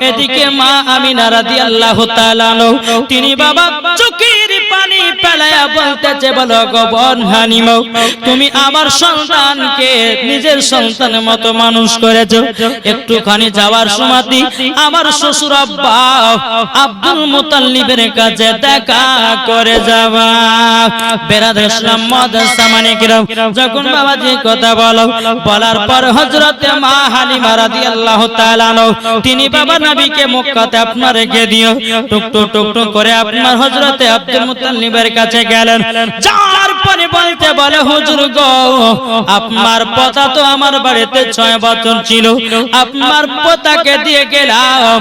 এদিকে মা আমিনা রাদিয়াল্লাহু তাআলা তিনি বাবা চোখের পানি ফেলায়া বলতেছে, বলো গো বোন হালিমা, তুমি আমার সন্তানকে নিজের সন্তানের মতো মানুষ করেছো, একটুখানি যাওয়ার সময় আমার শ্বশুর আব্বা আব্দুল মুতাল্লিবের কাছে দেখা করে যাবা। বেরাদর ইসলাম মাদ্রাসা মানে কিরম, যখন বাবাজি কথা বলো, বলার পর হযরতে মা হালিমা রাদিয়াল্লাহু তাআলা তিনি বাবা নবীকে মক্কাতে আপনার রেখে দিও, টুকটুক টুকটুক করে আপনার হযরতে আব্দুল মুতাল্লিবের কাছে গেলেন। যাওয়ার পরে বলতে বলে, হুজুর গো, আপনার পোতা তো আমার বাড়িতে 6 বছর ছিল, আপনার পোতাকে দিয়ে গেলাম,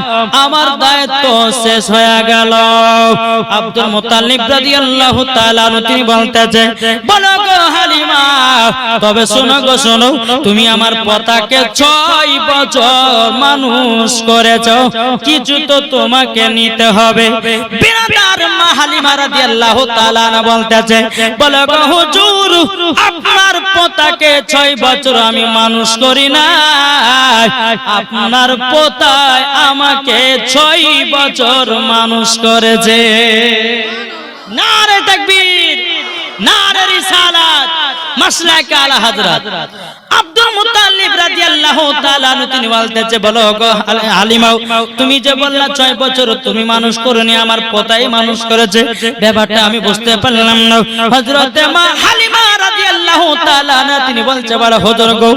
আমার দায়িত্ব শেষ হয়ে গেল। আব্দুল মুতাল্লিব রাদিয়াল্লাহু তাআলা তিনি বলতেছে, বলো গো হালিমা, তবে শোনো গো শোনো, তুমি আমার পোতাকে 6 বছর মানুষ করেছো, কিছু তো তোমাকে নিতে হবে। বিরাদার মা হালিমা রাদিয়াল্লাহু তাআলা বলতেছে, বলে গো হুজুর, আপনার পোতাকে 6 বছর আমি মানুষ করি না, আপনার পোতায় আমাকে 6 বছর মানুষ করেছে। নারে তাকবীর, নারে রিসালাত, মাসলাক আলা হযরত আব্দুল মুতাল্লিব রাদিয়াল্লাহু তাআলা তিনি বলতেছে, বলো গো হালিমা, তুমি যে বললা 6 বছর তুমি মানুষ করনি, আমার পোতাই মানুষ করেছে, ব্যাপারটা আমি বুঝতে পারলাম না। হযরতে মা হালিমা রাদিয়াল্লাহু তাআলা তিনি বলছে, বলো হুজুর গো,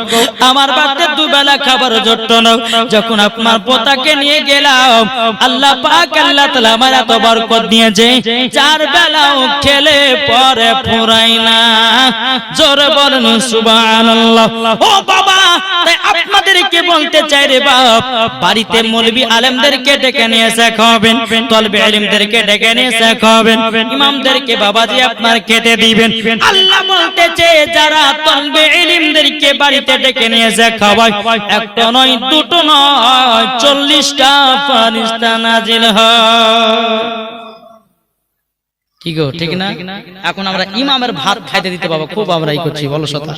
আমার বাড়িতে দুবেলা খাবার জোটত না, যখন আপনার পোতাকে নিয়ে গেলাম, আল্লাহ পাক আল্লাহ তাআলা আমার এত বরকত দিয়েছে, 4 বেলাও খেলে পরে ফুরাই না। জোরে বলেন সুবহানাল্লাহ। ও বাবা, তাই আপনাদেরকে বলতে চাই রে বাপ, বাড়িতে মৌলবি আলেমদেরকে ডেকে নিয়ে শেখাবেন, তলবে ইলমদেরকে ডেকে নিয়ে শেখাবেন, ইমামদেরকে বাবাজি আপনার খেতে দিবেন। আল্লাহ বলতেছে, যারা তলবে ইলমদেরকে বাড়িতে ডেকে নিয়ে শেখায়, একটা নয় দুটো নয় 40টা ফেরেশতা নাজিল হয়। কি গো, ঠিক না? এখন আমরা ইমামের ভাত খাইতে দিতে বাবা খুব আমরা ই করছি, বলো সত্য।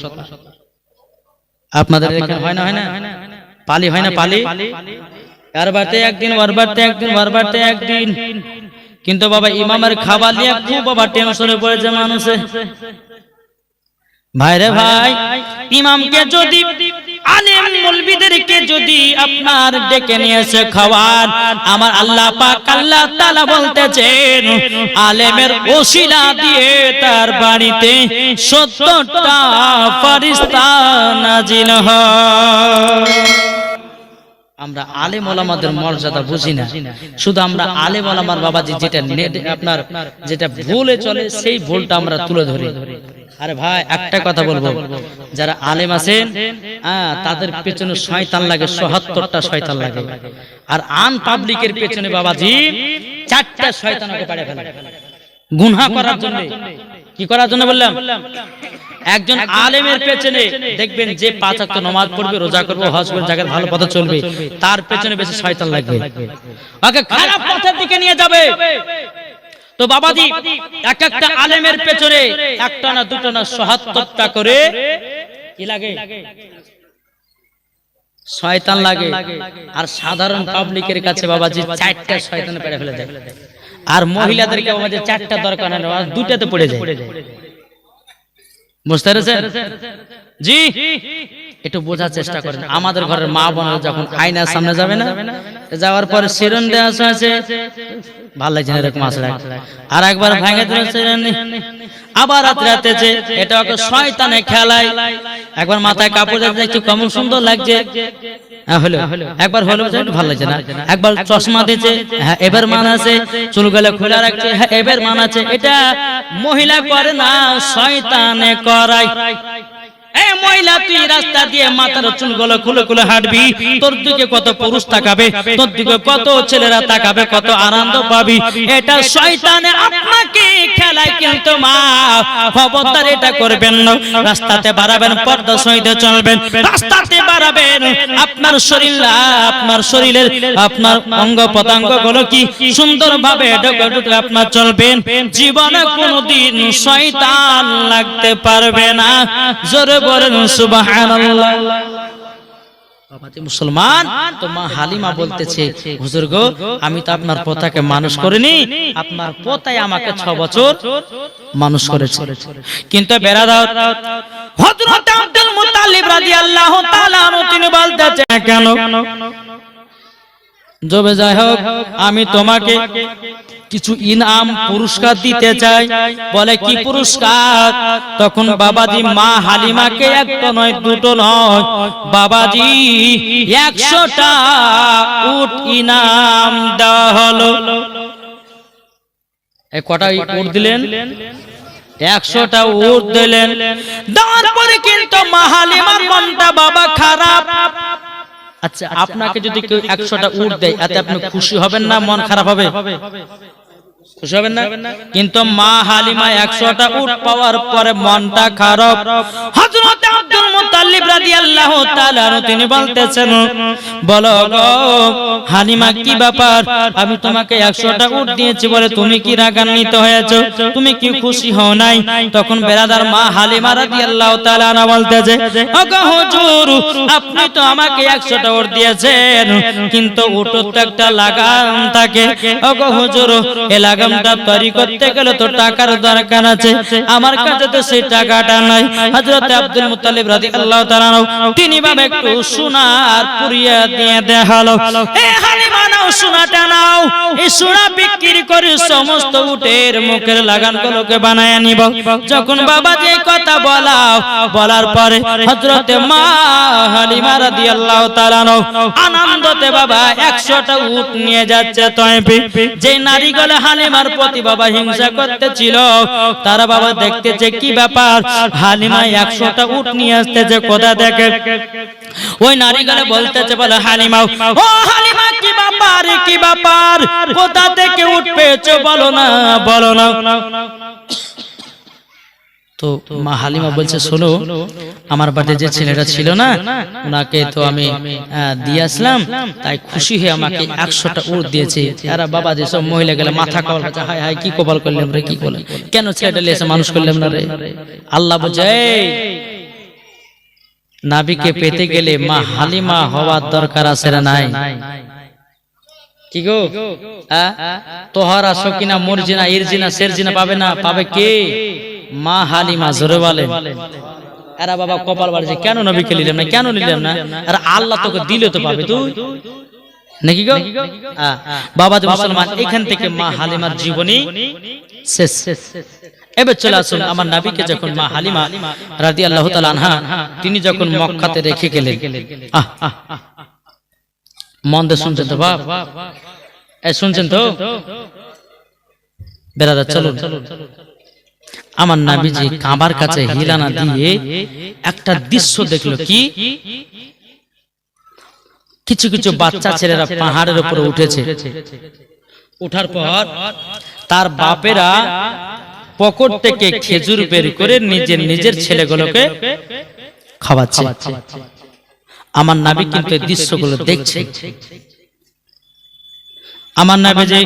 আপনাদের এখানে হয় না, হয় না পালি, হয় না পালি, আর বাড়তে একদিন, ওর বাড়তে একদিন, ওর বাড়তে একদিন, কিন্তু বাবা ইমামের খাবার নিয়ে খুব বাবা টেনশনে পড়েছে মানুষে। ভাইরে ভাই, ইমামকে যদি আলেম মৌলবীদেরকে যদি আপনার ডেকে নিয়ে এসে খাওয়ান, আমার আল্লাহ পাক আল্লাহ তাআলা বলতেছেন, আলেমের ওসিলা দিয়ে তার বাড়িতে 70টা ফেরেশতা নাজিল হয়। আমরা আলেম ওলামাদের মর্যাদা বুঝি না, শুধু আমরা আলেম ওলামার বাবাজি যেটা আপনার যেটা ভুলে চলে, সেই ভুলটা আমরা তুলে ধরি। আরে ভাই, একটা কথা বলবো, যারা আলেম আছেন তাদের পেছনে শয়তান লাগে, ৭৭টা শয়তান লাগে, আর আন পাবলিকের পেছনে বাবাজি 4টা শয়তানকে পাড়ে ফেলে গুনাহ করার জন্য। কি করার জন্য বললাম? একজন আলেমের পেছনে দেখবেন যে 5 ওয়াক্ত নামাজ পড়বে, রোজা করবে, হজ করবে, জায়গায় ভালো পথে চলবে, তার পেছনে বেশি শয়তান লাগবে, ওকে খারাপ পথের দিকে নিয়ে যাবে। তো বাবাজি, এক একটা আলেমের পেছনে একটা না দুটো না ৭৭টা করে কি লাগে? শয়তান লাগে। আর সাধারণ পাবলিকের কাছে বাবাজি 4টা শয়তান পেড়ে ফেলে দেয়। আর মহিলাদেরকে বাবাজি 4টা দরকার হয় না, 2টাতে পড়ে যায়। বুঝতে পেরেছেন? জি, একটু বোঝার চেষ্টা করেন। আমাদের ঘরের মা বোনেরা যখন আয়নার সামনে যাবে না, যাওয়ার পরে শিরন দেওয়া আছে, ভালো লাগছে না এরকম আসলে, আর একবার ভাঙে দিয়েছে, আবার রাতে যে এটা ওকে শয়তানে খেলায়, একবার মাথায় কাপড় দিয়ে একটু কেমন সুন্দর লাগছে, হলো একবার হলো ভালো লাগছে না, একবার চশমা দিয়েছে, হ্যাঁ এবার মান আছে, চুলগুলো খোলা রাখছে, হ্যাঁ এবার মান আছে। এটা মহিলা করে না, শয়তানে করায়। এই মহিলা, তুই রাস্তা দিয়ে মাথার চুলগুলো খুলে খুলে হাঁটবি, তোর দিকে কত পুরুষ তাকাবে, তোর দিকে কত ছেলেরা তাকাবে, কত আনন্দ পাবি। এটা শয়তানে আপনাকে খেলায়, কিন্তু মা খবরদার এটা করবেন না। রাস্তাতে বাড়াবেন, পর্দা সহিত চলবেন, রাস্তাতে বাড়াবেন, আপনার শরীরের আপনার অঙ্গ প্রত্যঙ্গ গুলো কি সুন্দরভাবে ঢুকে আপনার চলবেন, জীবনে কোনোদিন শয়তান লাগতে পারবে না। জোরে বলেন সুবহানাল্লাহ। বাবাজি মুসলমান। তো মা হালিমা বলতেছে, হুজুর গো, আমি তো আপনার পোতাকে মানুষ করিনি, আপনার পোতাই আমাকে 6 বছর মানুষ করেছে। কিন্তু বেরাদার হযরত আব্দুল মুত্তালিব রাদিয়াল্লাহু তাআলা তিনি বলতেছেন, কেন? যবে যাই হোক, আমি তোমাকে কিছু ইনাম পুরস্কার দিতে চাই। বলে কি পুরস্কার? তখন বাবাজি মা হালিমাকে একটা নয় দুটো নয় বাবাজি 100টা উট ইনাম দেওয়া হলো। কটা উট দিলেন? 100টা উট দিলেন। দেওয়ার পরে কিন্তু মা হালিমার মনটা বাবা খারাপ। আচ্ছা, আপনাকে যদি কেউ 100টা উট দেয়, এতে আপনি খুশি হবেন না মন খারাপ হবে? খুশি হবেন না? কিন্তু মা হালিমা 100টা উট পাওয়ার পরে মনটা খারাপ। হযরত আব্দুল মুত্তালিব রাদিয়াল্লাহু তাআলা তিনি বলতেছেন, বলো গো হালিমা, কি ব্যাপার? আমি তোমাকে 100টা উট দিয়েছি বলে তুমি কি রাগান্বিত হয়েছো? তুমি কি খুশি হও নাই? তখন বেরাদার মা হালিমা রাদিয়াল্লাহু তাআলা না বলতেছে, ওগো হুজুর, আপনি তো আমাকে 100টা উট দিয়েছেন, কিন্তু উটের তো একটা লাগাম থাকে। ওগো হুজুর, এই লাগামটা তৈরি করতে গেলে তো টাকার দরকার আছে, আমার কাছে তো সেই টাকাটা নাই। হযরত আব্দুল মুত্তালিব রাদিয়াল্লাহু তাআলা তিনি ভাবে একটু সোনার পুরিয়া দিয়ে দেখালো, এ হালিমা নাও, সোনাটা নাও, এই সোনা বিক্রি করে সমস্ত উটের মুখের লাগামগুলোকে বানায় নিব। যখন বাবা যে কথা বলার পরে হযরত মা হালিমা রাদিয়াল্লাহু তাআলা আনন্দতে বাবা 100টা উট নিয়ে যাচ্ছে তয়ফে। যে নারীগুলো হালিমার প্রতি বাবা হিংসা করতেছিল, তারা বাবা দেখতেছে কি ব্যাপার, হালিমা 100টা উট নিয়ে আসতেছে কোথা থেকে। ওই নারীগুলো বলতেছে, বলে হালিমা, ও হালিমা, কি ব্যাপার, কি ব্যাপার, কোথা থেকে উট পেয়েছো, বলো না, বলো না। তো মা হালিমা বলছে, শোনো, আমার বাড়িতে যে ছেলেটা ছিল না, ওনাকে তো আমি দিয়ে আসলাম, তাই খুশি হয়ে আমাকে 100টা উট দিয়েছে। এরা বাবা যে সব মহিলা গেলে মাথা কপাল, হায় হায়, কি কপাল করলাম রে, কি করলাম, কেন ছেলেটা এসে মানুষ করলাম না রে। আল্লাহ বলছে, নাবিকে পেতে গেলে মা হালিমা হওয়ার দরকার আছে না নাই? কি গো, তোহারা সকিনা মর্জিনা ইরজিনা সেরজিনা পাবে না, পাবে কে? মা হালিমা। জোরে বলেন। এরা বাবা কপাল বাড়ছে, কেন নবীকে নিলাম না, কেন নিলাম না? আর আল্লাহ তোকে দিলে তো পাবে তুই, নাকি গো? বাবা যে মুসলমান, এখান থেকে মা হালিমার জীবনী শেষ। এবার চলে আসুন আমার নবীকে যখন মা হালিমা রাদিয়াল্লাহু তাআলা আনহা তিনি যখন মক্কাতে রেখে গেলেন, মন দিয়ে শুনছেন তো বাপ, শুনছেন তো বেরাদার? চলুন, আমার নবীজি কাবার কাছে হিলানা দিয়ে একটা দৃশ্য দেখলো। কি? কিছু কিছু বাচ্চা ছেলেরা পাহাড়ের উপরে উঠেছে। উঠার পর তার বাপেরা পকেট থেকে খেজুর বের করে নিজের ছেলেগুলোকে খাওয়াচ্ছে। আমার নবী কিন্তু এই দৃশ্যগুলো দেখছে। আমার নবীজি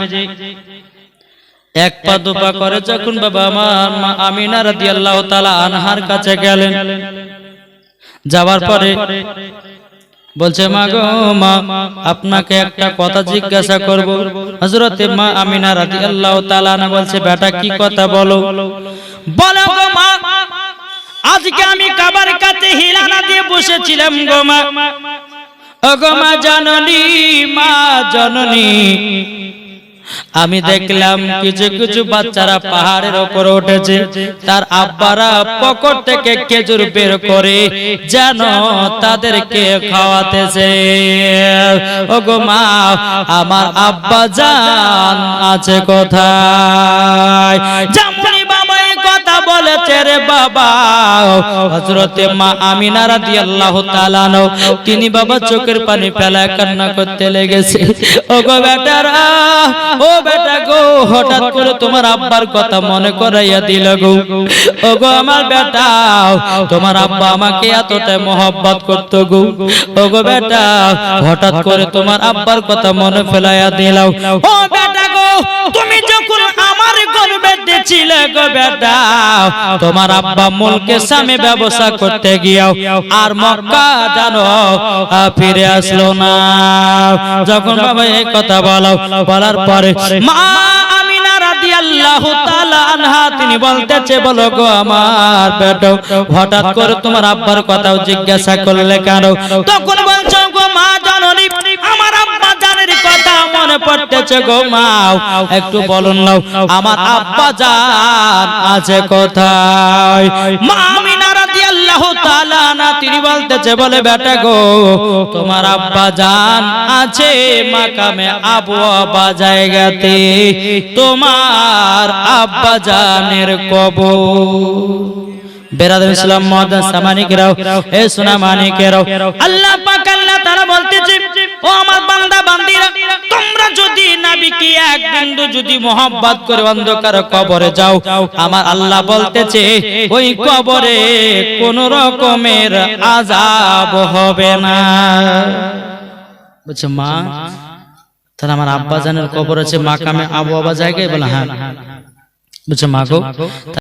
এক পা দুপা করে যখন বাবা আমার মা আমিনা রাদিয়াল্লাহু তাআলা আনহার কাছে গেলেন, যাওয়ার পরে বলছে, মা গো মা, আপনাকে একটা কথা জিজ্ঞাসা করব। হযরতে মা আমিনা রাদিয়াল্লাহু তাআলা আনহা বলছে, বেটা কি কথা বলো? বলো গো মা, আজকে আমি কাবার কাছে হিলানা দিয়ে বসেছিলাম গো মা। ও গো মা জননী, মা জননী, আমি দেখলাম কিছু কিছু বাচ্চারা পাহাড়ের উপর উঠেছে, তার আব্বারা পকেট থেকে খেজুর বের করে যেন তাদেরকে খাওয়াতেছে। ওগো মা, আমার আব্বা জান আছে কোথায়? যেমনি বাবা এই কথা বলেছে রে বাবা, হযরতে মা আমিনা রাদিয়াল্লাহু তাআলা তিনি বাবা চোখের পানি ফেলায় কান্না করতে লেগেছে। ওগো বেটারা, ও বেটা গো, হঠাৎ করে তোমার আব্বার কথা মনে করাইয়া দিল গো। ওগো আমার বেটা, তোমার আব্বা আমাকে এতটাই মহব্বত করত গো। ওগো বেটা, হঠাৎ করে তোমার আব্বার কথা মনে ফেলাইয়া দিলাও। ও বেটা গো, তুমি যখন আমার গর্ভে গিয়েছিলে গো বেটা তোমার আব্বা মুলকে সামে ব্যবসা করতে গিয়াও আর মক্কা জানো ফিরে আসলো না যখন বাবা এই কথা বলার পরে মা আমিনা রাদিয়াল্লাহু তাআলা আনহা তিনি বলতেছে বলো গো আমার বেটা হঠাৎ করে তোমার আব্বার কথাও জিজ্ঞাসা করলে কেন তখন বলছো গো মা জননী আমার আব্বা জানের কথা মনে পড়তেছে গো মা একটু বলুন না আমার আব্বা জান আছে কোথায় মা আমিনা রাদিয়াল্লাহু তাআলা না তিনি বলতেছে বলে বেটা গো তোমার আব্বা জান আছে মাকামে আবু আবা জায়গাতে তোমার আব্বা জানের কবর বেরাদর ইসলাম মুআদ্দাস সামানিকেরাও এ সোনা মানিকেরাও আল্লাহ পাক আল্লাহ তাআলা বলতেছে ও আমার বান্দা বান্দীরা তোমরা যদি নবীকে এক বিন্দু যদি mohabbat করে অন্ধকার কবরে যাও আমার আল্লাহ বলতেছে ওই কবরে কোন রকমের আযাব হবে না বুঝছো মা তাহলে আমার আব্বা জানের কবর আছে মাকামে আবু আবা জায়গায় বলে হ্যাঁ বুঝছো মা গো